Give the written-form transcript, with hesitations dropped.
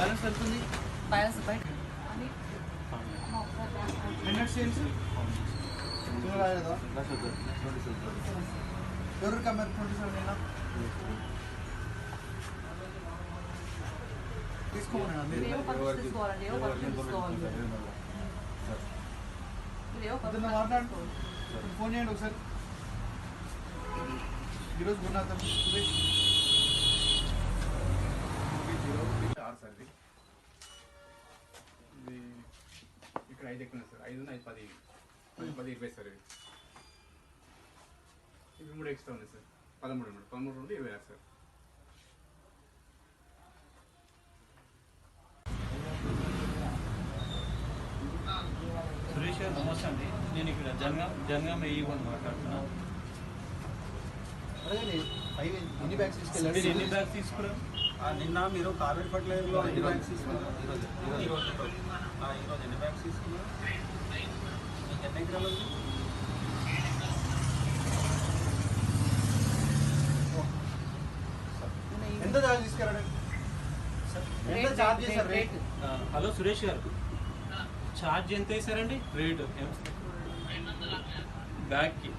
Balance వెళ్తుంది balance బయట ఎవరు కమ్మారు 27 తీసుకోమన్నా మాట్లాడుకో ఫోన్ చేయండి ఒకసారి ఈరోజు గురునాథం సురేష్ 6 సార్ ఇది ఇక్కడ 5 ఎక్కువ సార్ 5 5 10 10 20 సార్ ఇది 3 ఎక్స్ట్రా ఉంది సార్ 13 నుండి 26 సార్. సురేష్ గారు నమస్తే అండి. నేను ఇక్కడ జనగాం వేయకుండా మాట్లాడుతున్నాను. ఎన్ని బ్యాగ్స్ తీసుకెళ్ళారు? మీరు ఎన్ని బ్యాగ్స్ తీసుకున్నారు? నిన్న మీరు కావేరి ఫర్టిలైజర్లో ఎన్ని బ్యాగ్స్ తీసుకున్నారు? ఈరోజు ఎన్ని బ్యాగ్స్ తీసుకున్నారు? మీకు ఎన్ని ఎకరాలు ఉంది? ఎంత ఛార్జ్ తీసుకెళ్ళండి? ఎంత ఛార్జ్ చేశారు రేట్? హలో సురేష్ గారు, ఛార్జ్ ఎంత వేసారండి? రేటు బ్యాగ్కి